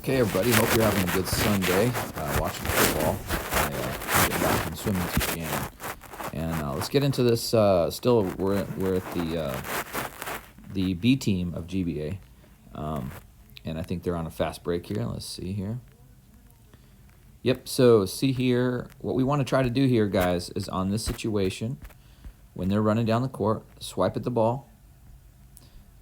Okay, everybody. Hope you're having a good Sunday watching football. I get back from swimming teach again, and let's get into this. Still, we're at the B team of GBA, and I think they're on a fast break here. Let's see here. Yep. So see here, what we want to try to do here, guys, is on this situation, when they're running down the court, swipe at the ball,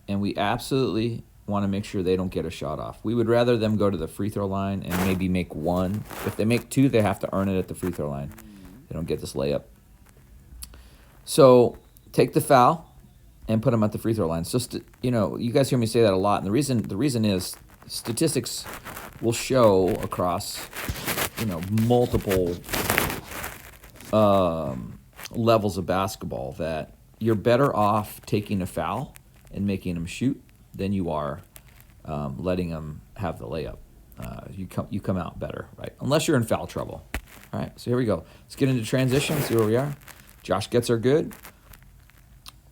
and we absolutely want to make sure they don't get a shot off. We would rather them go to the free throw line and maybe make one. If they make two, they have to earn it at the free throw line. They don't get this layup. So take the foul and put them at the free throw line. So you guys hear me say that a lot, and the reason is statistics will show across multiple levels of basketball that you're better off taking a foul and making them shoot than you are letting them have the layup. You come out better, right? Unless you're in foul trouble. All right, so here we go. Let's get into transition, see where we are. Josh gets her good.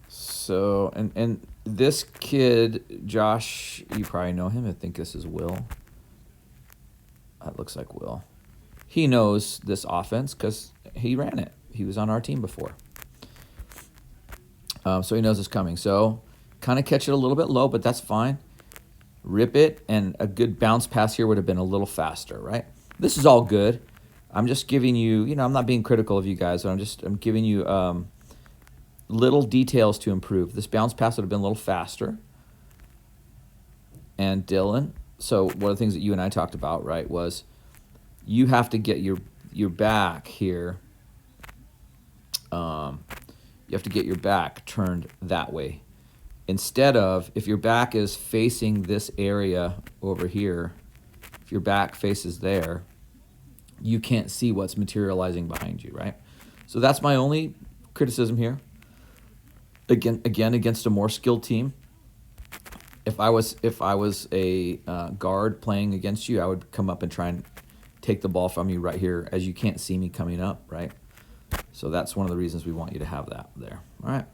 So, and this kid, Josh, you probably know him. I think this is Will. That looks like Will. He knows this offense because he ran it. He was on our team before. So he knows it's coming. So kind of catch it a little bit low, but that's fine. Rip it, and a good bounce pass here would have been a little faster, right? This is all good. I'm just giving you, I'm not being critical of you guys, but I'm giving you little details to improve. This bounce pass would have been a little faster. And Dylan, so one of the things that you and I talked about, right, was you have to get your back here. You have to get your back turned that way. Instead of, if your back is facing this area over here, if your back faces there, you can't see what's materializing behind you, right? So that's my only criticism here. Again, against a more skilled team. If I was a guard playing against you, I would come up and try and take the ball from you right here, as you can't see me coming up, right? So that's one of the reasons we want you to have that there. All right.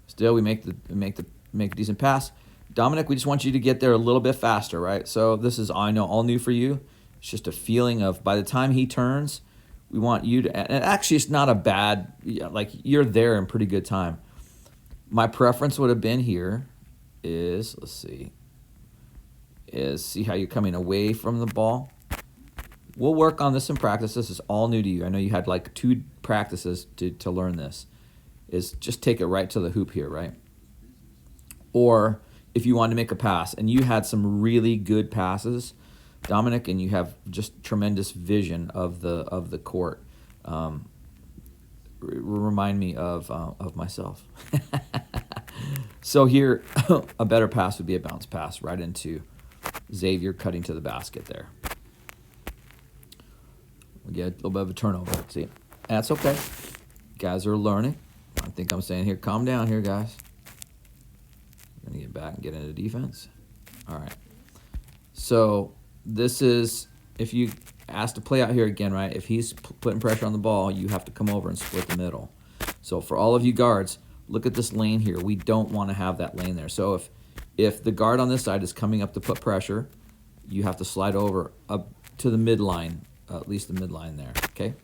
Still, we make a decent pass. Dominic, we just want you to get there a little bit faster, right? So this is, I know, all new for you. It's just a feeling of, by the time he turns, we want you to, and actually it's not a bad, like, you're there in pretty good time. My preference would have been here is, see how you're coming away from the ball. We'll work on this in practice. This is all new to you. I know you had like 2 practices to learn this. Is just take it right to the hoop here, right? Or if you wanted to make a pass, and you had some really good passes, Dominic, and you have just tremendous vision of the court. Remind me of myself. So here, a better pass would be a bounce pass right into Xavier cutting to the basket there. We get a little bit of a turnover. See, that's okay. Guys are learning. I think I'm saying here, calm down here, guys. We're going to get back and get into defense. All right. So this is, if you ask to play out here again, right, if he's putting pressure on the ball, you have to come over and split the middle. So for all of you guards, look at this lane here. We don't want to have that lane there. So if the guard on this side is coming up to put pressure, you have to slide over up to the midline, at least the midline there, okay?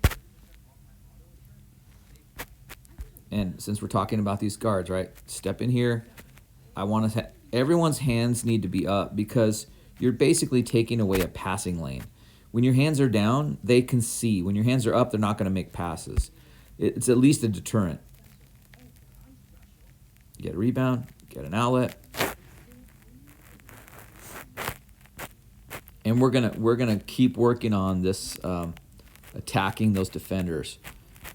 And since we're talking about these guards, right, step in here. I want to everyone's hands need to be up, because you're basically taking away a passing lane. When your hands are down, they can see. When your hands are up, they're not going to make passes. It's at least a deterrent. Get a rebound, get an outlet. And we're gonna keep working on this, attacking those defenders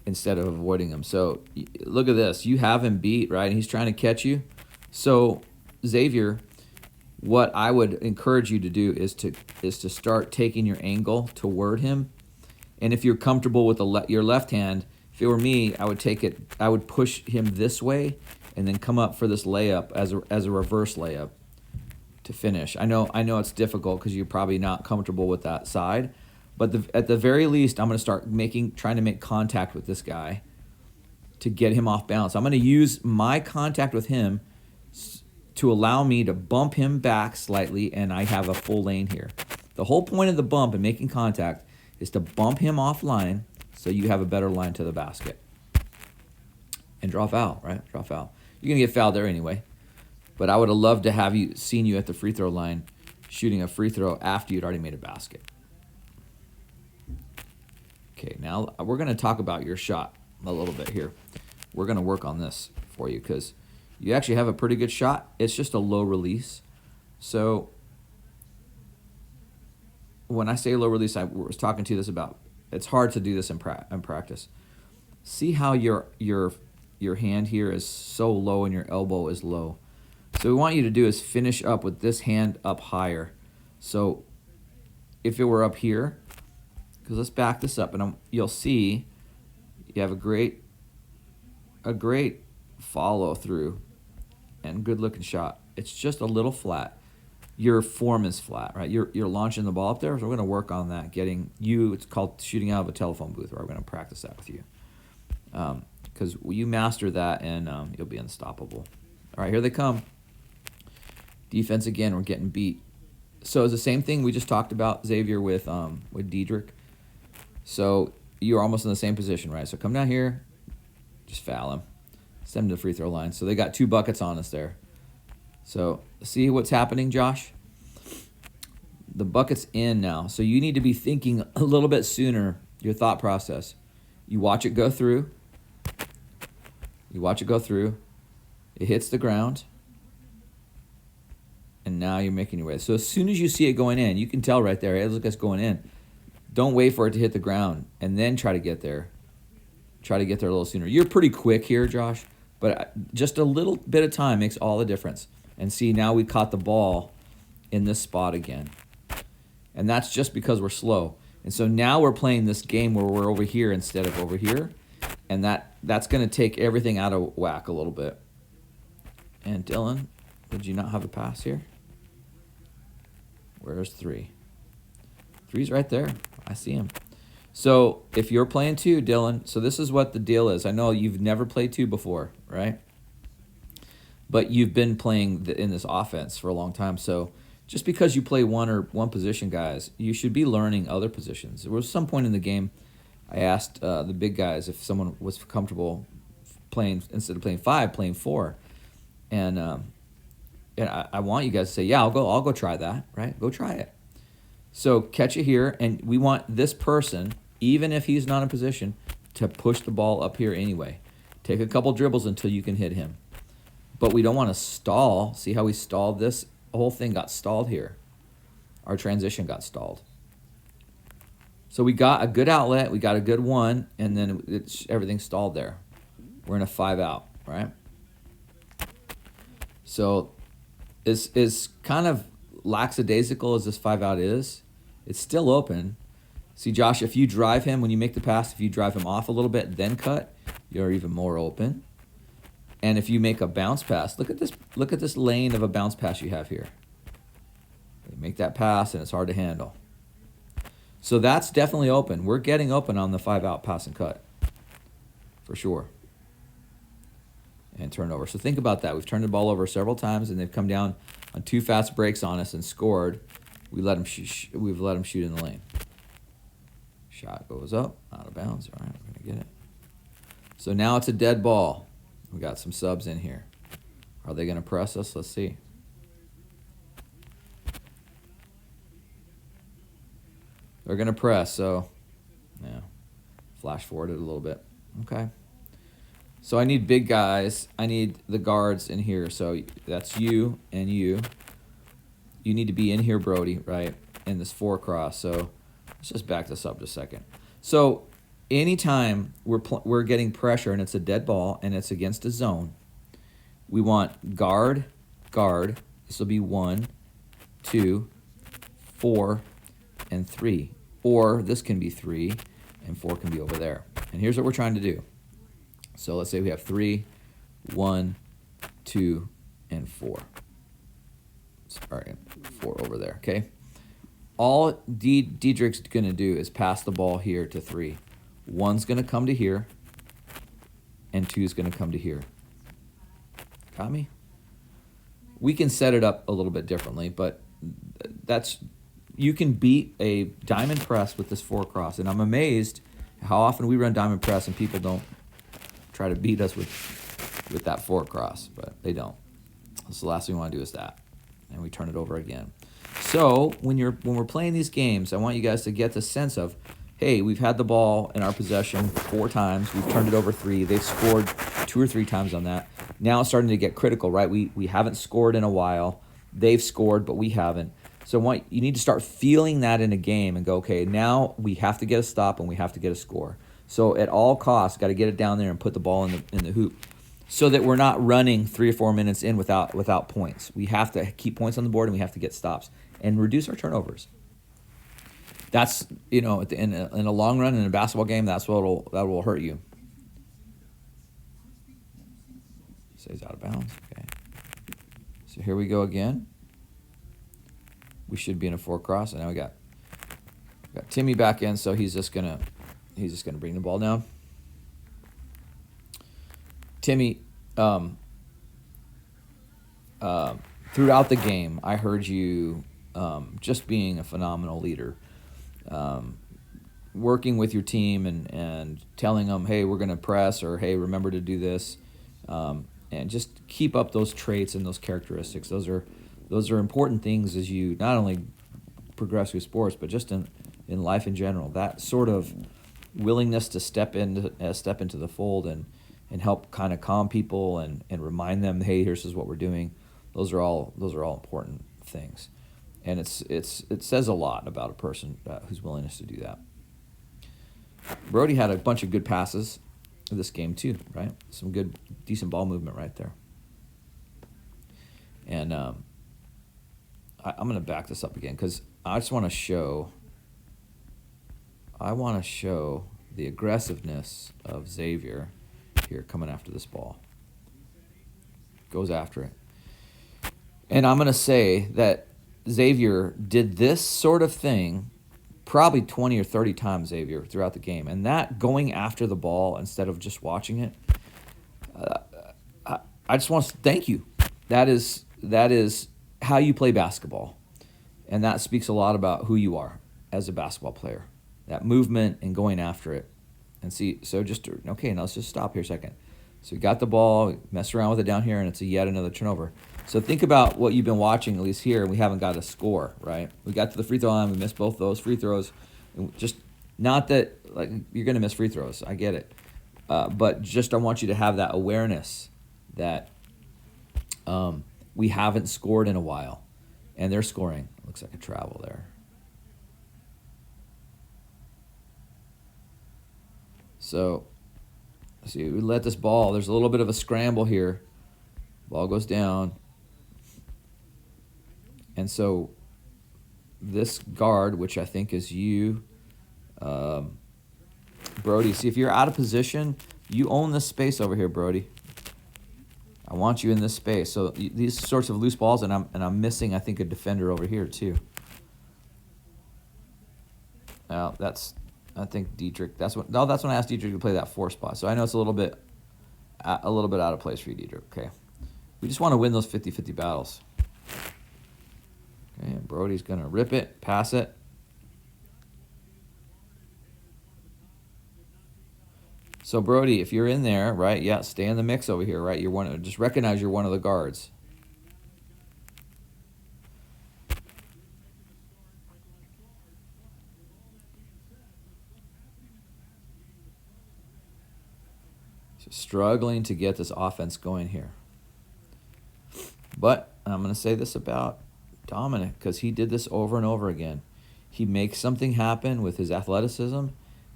instead of avoiding them. So look at this. You have him beat, right? And he's trying to catch you. So Xavier, what I would encourage you to do is to start taking your angle toward him. And if you're comfortable with your left hand, if it were me, I would push him this way and then come up for this layup as a reverse layup to finish. I know it's difficult because you're probably not comfortable with that side. But at the very least, I'm going to start trying to make contact with this guy to get him off balance. I'm going to use my contact with him to allow me to bump him back slightly, and I have a full lane here. The whole point of the bump and making contact is to bump him offline so you have a better line to the basket. And draw foul, right? Draw foul. You're going to get fouled there anyway. But I would have loved to have seen you at the free throw line shooting a free throw after you'd already made a basket. Okay, now we're going to talk about your shot a little bit here. We're going to work on this for you because you actually have a pretty good shot. It's just a low release. So when I say low release, I was talking to you this about, it's hard to do this in practice. See how your hand here is so low and your elbow is low. So what we want you to do is finish up with this hand up higher. So if it were up here, because let's back this up, and you'll see you have a great follow through and good looking shot. It's just a little flat. Your form is flat, right? You're launching the ball up there, so we're going to work on that. Getting you, it's called shooting out of a telephone booth, where we're going to practice that with you. Because you master that, and you'll be unstoppable. All right, here they come. Defense again, we're getting beat. So it's the same thing we just talked about, Xavier, with Diedrich. So you're almost in the same position, right? So come down here, just foul him. Send him to the free throw line. So they got 2 buckets on us there. So see what's happening, Josh? The bucket's in now. So you need to be thinking a little bit sooner, your thought process. You watch it go through. You watch it go through. It hits the ground. And now you're making your way. So as soon as you see it going in, you can tell right there, hey, look, it's going in. Don't wait for it to hit the ground and then try to get there. Try to get there a little sooner. You're pretty quick here, Josh, but just a little bit of time makes all the difference. And see, now we caught the ball in this spot again. And that's just because we're slow. And so now we're playing this game where we're over here instead of over here. And that's going to take everything out of whack a little bit. And Dylan, did you not have a pass here? Where's 3? 3's right there. I see him. So if you're playing 2, Dylan, so this is what the deal is. I know you've never played 2 before, right? But you've been playing in this offense for a long time. So just because you play one position, guys, you should be learning other positions. There was some point in the game I asked the big guys if someone was comfortable playing, instead of playing 5, playing 4. And I want you guys to say, yeah, I'll go try that, right? Go try it. So catch it here, and we want this person, even if he's not in position, to push the ball up here anyway. Take a couple dribbles until you can hit him. But we don't want to stall. See how we stalled this? The whole thing got stalled here. Our transition got stalled. So we got a good outlet, we got a good one, and then everything's stalled there. We're in a 5-out, right? So is kind of lackadaisical as this 5-out is, it's still open. See, Josh, if you drive him, when you make the pass, if you drive him off a little bit, then cut, you're even more open. And if you make a bounce pass, look at this lane of a bounce pass you have here. You make that pass, and it's hard to handle. So that's definitely open. We're getting open on the 5-out pass and cut, for sure. And turnover. So think about that. We've turned the ball over several times, and they've come down on 2 fast breaks on us and scored. We've let them shoot in the lane. Shot goes up, out of bounds. All right, we're gonna get it. So now it's a dead ball. We got some subs in here. Are they gonna press us? Let's see. They're gonna press. So, yeah. Flash forward it a little bit. Okay. So I need big guys. I need the guards in here. So that's you and you. You need to be in here, Brody, right? In this 4 cross. So let's just back this up just a second. So anytime we're getting pressure and it's a dead ball and it's against a zone, we want guard. This will be 1, 2, 4, and 3. Or this can be 3 and 4 can be over there. And here's what we're trying to do. So let's say we have 3, 1, 2, and 4. Sorry, 4 over there, okay? All Diedrich's going to do is pass the ball here to 3. 1's going to come to here, and 2's going to come to here. Got me? we can set it up a little bit differently, but you can beat a diamond press with this 4-cross, and I'm amazed how often we run diamond press and people don't try to beat us with that 4-cross, but they don't. So the last thing we want to do is that, and we turn it over again. So when we're playing these games, I want you guys to get the sense of, hey, we've had the ball in our possession 4 times. We've turned it over 3. They've scored 2 or 3 times on that. Now it's starting to get critical, right? We haven't scored in a while. They've scored, but we haven't. So you need to start feeling that in a game and go, okay, now we have to get a stop and we have to get a score. So at all costs, got to get it down there and put the ball in the hoop, so that we're not running 3 or 4 minutes in without points. We have to keep points on the board and we have to get stops and reduce our turnovers. That's, in a long run in a basketball game, that's that will hurt you. Stays out of bounds. Okay. So here we go again. We should be in a 4-cross, and now we got Timmy back in, so he's just gonna bring the ball down. Timmy, throughout the game, I heard you just being a phenomenal leader, working with your team and telling them, hey, we're going to press, or hey, remember to do this, and just keep up those traits and those characteristics. Those are important things as you not only progress through sports, but just in life in general. That sort of willingness to step into the fold and help kind of calm people and remind them, hey, here's what we're doing. Those are all important things, and it says a lot about a person whose willingness to do that. Brody had a bunch of good passes in this game too, right? Some good, decent ball movement right there. And I'm going to back this up again because I just want to show. I want to show the aggressiveness of Xavier here coming after this ball. Goes after it. And I'm going to say that Xavier did this sort of thing probably 20 or 30 times, Xavier, throughout the game. And that going after the ball instead of just watching it, I just want to thank you. That is how you play basketball. And that speaks a lot about who you are as a basketball player. That movement and going after it. And see, so okay, now let's just stop here a second. So we got the ball, mess around with it down here, and it's yet another turnover. So think about what you've been watching, at least here, and we haven't got a score, right? We got to the free throw line, we missed both those free throws. Just not that, like, you're going to miss free throws. I get it. But just I want you to have that awareness that we haven't scored in a while, and they're scoring. Looks like a travel there. So, see, we let this ball. There's a little bit of a scramble here. Ball goes down. And so this guard, which I think is you, Brody, see, if you're out of position, you own this space over here, Brody. I want you in this space. So these sorts of loose balls, and I'm missing, I think, a defender over here too. Now I think Dietrich. That's when I asked Dietrich to play that 4 spot. So I know it's a little bit out of place for you, Dietrich. Okay, we just want to win those 50-50 battles. Okay, and Brody's gonna rip it, pass it. So Brody, if you're in there, right? Yeah, stay in the mix over here, right? Just recognize you're one of the guards. Struggling to get this offense going here. But I'm going to say this about Dominic, because he did this over and over again. He makes something happen with his athleticism,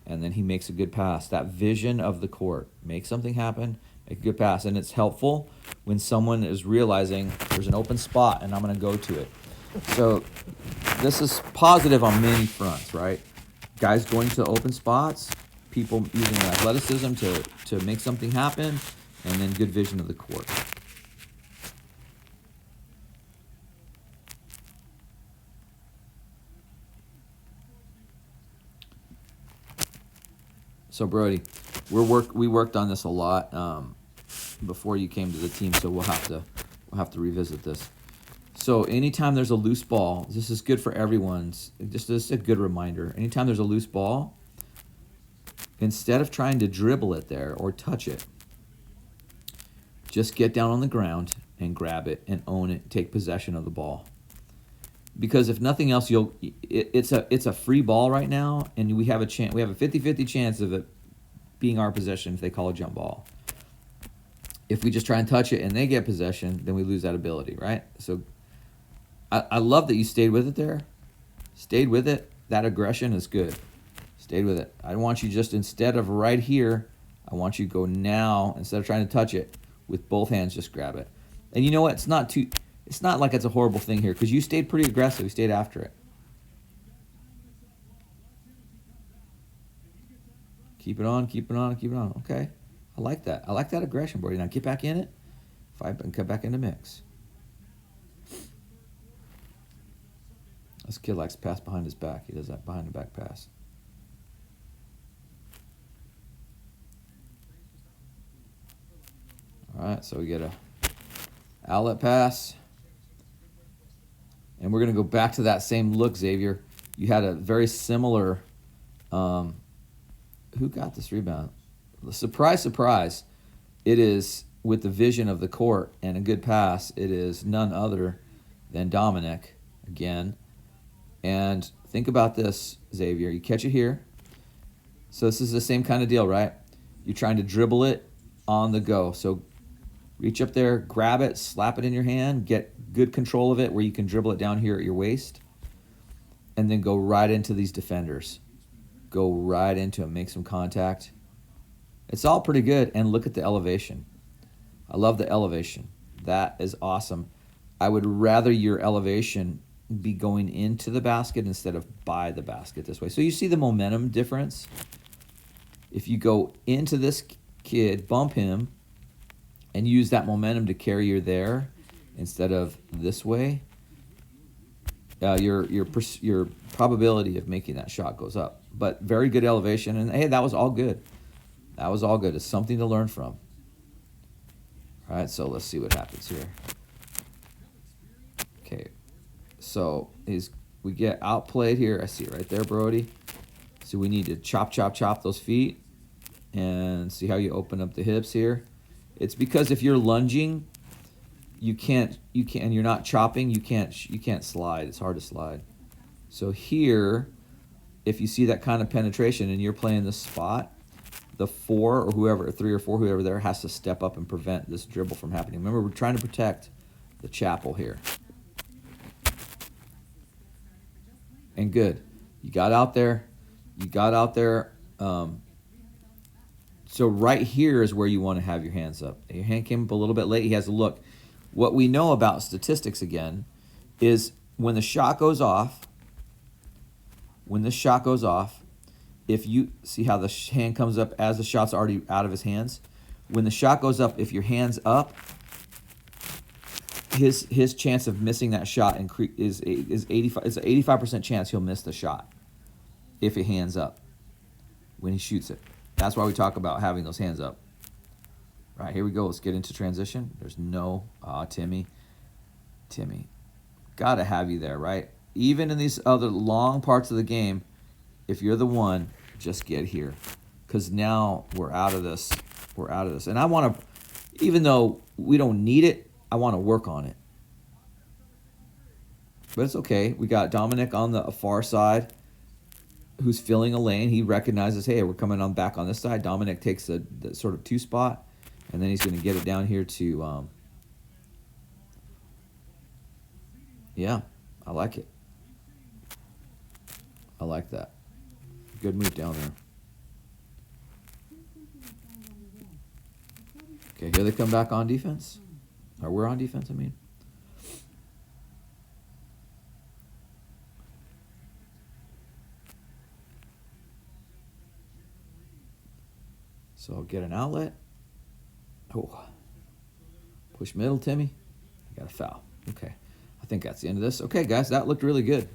and then he makes a good pass. That vision of the court. Make something happen, make a good pass. And it's helpful when someone is realizing there's an open spot and I'm going to go to it. So this is positive on many fronts, right? Guys going to open spots, people using their athleticism to make something happen, and then good vision of the court. So Brody, we worked on this a lot before you came to the team, so we'll have I'll have to revisit this. So anytime there's a loose ball, this is good for everyone's. This is a good reminder. Anytime there's a loose ball, instead of trying to dribble it there or touch it, just get down on the ground and grab it and own it. Take possession of the ball. Because if nothing else, it's a free ball right now, and we have a chance. We have a 50-50 chance of it being our possession if they call a jump ball. If we just try and touch it and they get possession, then we lose that ability, right? So I love that you stayed with it there. Stayed with it. That aggression is good. Stayed with it. I want you just, instead of right here, I want you to go now, instead of trying to touch it, with both hands, just grab it. And you know what? It's not like it's a horrible thing here, because you stayed pretty aggressive. You stayed after it. Keep it on, keep it on, keep it on. Okay. I like that. I like that aggression, Brody. Now get back in it. Fight and come back in the mix. This kid likes to pass behind his back. He does that behind the back pass. All right, so we get a outlet pass. And we're going to go back to that same look, Xavier. You had a very similar... who got this rebound? Surprise, surprise. It is, with the vision of the court and a good pass, it is none other than Dominic again. And think about this, Xavier. You catch it here. So this is the same kind of deal, right? You're trying to dribble it on the go. So reach up there, grab it, slap it in your hand, get good control of it where you can dribble it down here at your waist, and then go right into these defenders. Go right into them, make some contact. It's all pretty good, and look at the elevation. I love the elevation. That is awesome. I would rather your elevation be going into the basket instead of by the basket this way. So you see the momentum difference? If you go into this kid, bump him, and use that momentum to carry you there instead of this way, your probability of making that shot goes up. But very good elevation, and hey, that was all good. That was all good. It's something to learn from. All right, so let's see what happens here. Okay, so we get outplayed here. I see it right there, Brody. So we need to chop those feet, and see how you open up the hips here. It's because if you're lunging, you can't, and you're not chopping, you can't slide. It's hard to slide. So here, if you see that kind of penetration and you're playing this spot, the 4 or whoever, 3 or 4, whoever there has to step up and prevent this dribble from happening. Remember, we're trying to protect the chapel here. And good. You got out there. You got out there. So right here is where you want to have your hands up. Your hand came up a little bit late. He has a look. What we know about statistics, again, is when the shot goes off, if you see how the hand comes up as the shot's already out of his hands, when the shot goes up, if your hand's up, his chance of missing that shot is 85. It's an 85% chance he'll miss the shot if it hands up when he shoots it. That's why we talk about having those hands up. Right, here we go. Let's get into transition. There's no Timmy. Gotta have you there, right? Even in these other long parts of the game, if you're the one, just get here. Because now we're out of this. And I want to, even though we don't need it, I want to work on it. But it's okay. We got Dominic on the far side who's filling a lane. He recognizes, hey, we're coming on back on this side. Dominic takes the sort of 2 spot, and then he's going to get it down here to, yeah, I like it. I like that. Good move down there. Okay, here they come back on defense. Or we're on defense, I mean. So get an outlet. Oh. Push middle, Timmy. I got a foul. Okay. I think that's the end of this. Okay, guys, that looked really good.